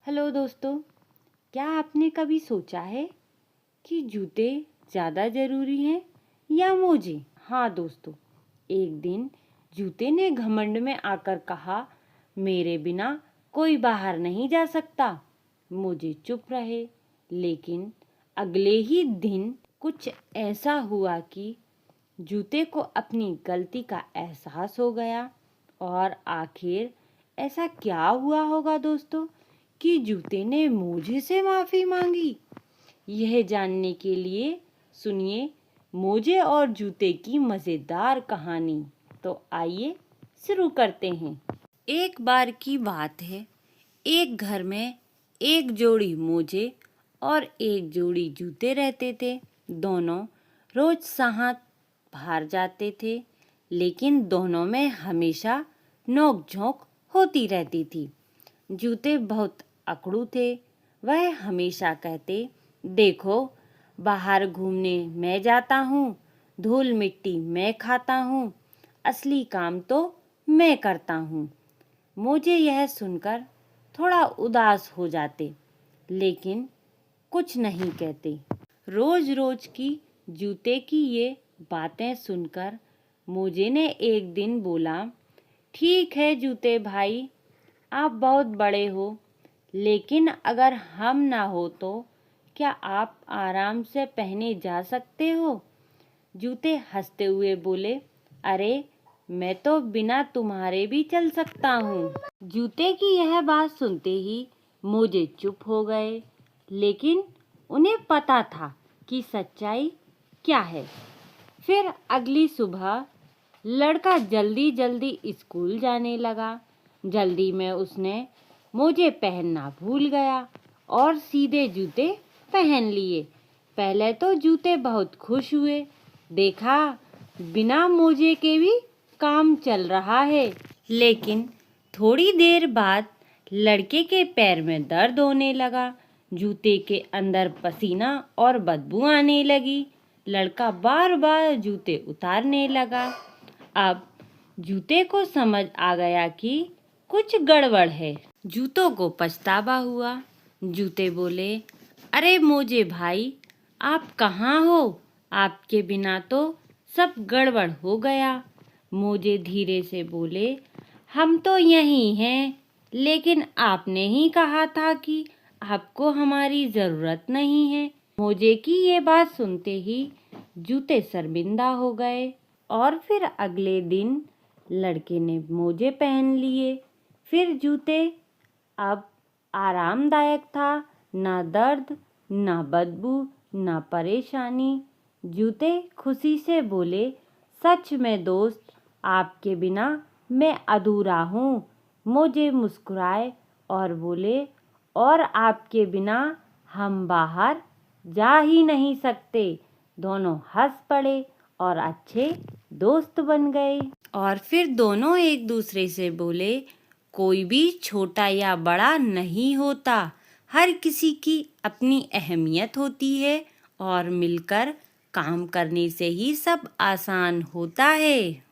Hello दोस्तों, क्या आपने कभी सोचा है कि जूते ज़्यादा ज़रूरी हैं या मोजे? हाँ दोस्तों, एक दिन जूते ने घमंड में आकर कहा, मेरे बिना कोई बाहर नहीं जा सकता। मोजे चुप रहे, लेकिन अगले ही दिन कुछ ऐसा हुआ कि जूते को अपनी गलती का एहसास हो गया। और आखिर ऐसा क्या हुआ होगा दोस्तों कि जूते ने मोजे से माफ़ी मांगी? यह जानने के लिए सुनिए मोजे और जूते की मज़ेदार कहानी। तो आइए शुरू करते हैं। एक बार की बात है, एक घर में एक जोड़ी मोजे और एक जोड़ी जूते रहते थे। दोनों रोज साथ बाहर जाते थे, लेकिन दोनों में हमेशा नोक-झोंक होती रहती थी। जूते बहुत अकड़ू थे। वह हमेशा कहते, देखो, बाहर घूमने मैं जाता हूँ, धूल मिट्टी मैं खाता हूँ, असली काम तो मैं करता हूँ। मुझे यह सुनकर थोड़ा उदास हो जाते, लेकिन कुछ नहीं कहते। रोज रोज की जूते की ये बातें सुनकर मोजे ने एक दिन बोला, ठीक है जूते भाई, आप बहुत बड़े हो, लेकिन अगर हम ना हो तो क्या आप आराम से पहने जा सकते हो? जूते हंसते हुए बोले, अरे मैं तो बिना तुम्हारे भी चल सकता हूँ। जूते की यह बात सुनते ही मोजे चुप हो गए, लेकिन उन्हें पता था कि सच्चाई क्या है। फिर अगली सुबह लड़का जल्दी जल्दी स्कूल जाने लगा। जल्दी में उसने मोजे पहनना भूल गया और सीधे जूते पहन लिए। पहले तो जूते बहुत खुश हुए, देखा बिना मोजे के भी काम चल रहा है। लेकिन थोड़ी देर बाद लड़के के पैर में दर्द होने लगा, जूते के अंदर पसीना और बदबू आने लगी। लड़का बार बार जूते उतारने लगा। अब जूते को समझ आ गया कि कुछ गड़बड़ है। जूतों को पछतावा हुआ। जूते बोले, अरे मोजे भाई, आप कहाँ हो? आपके बिना तो सब गड़बड़ हो गया। मोजे धीरे से बोले, हम तो यहीं हैं, लेकिन आपने ही कहा था कि आपको हमारी ज़रूरत नहीं है। मोजे की ये बात सुनते ही जूते शर्मिंदा हो गए और फिर अगले दिन लड़के ने मोजे पहन लिए, फिर जूते। अब आरामदायक था, ना दर्द, ना बदबू, ना परेशानी। जूते खुशी से बोले, सच में दोस्त, आपके बिना मैं अधूरा हूँ। मोजे मुस्कुराए और बोले, और आपके बिना हम बाहर जा ही नहीं सकते। दोनों हंस पड़े और अच्छे दोस्त बन गए। और फिर दोनों एक दूसरे से बोले, कोई भी छोटा या बड़ा नहीं होता, हर किसी की अपनी अहमियत होती है और मिलकर काम करने से ही सब आसान होता है।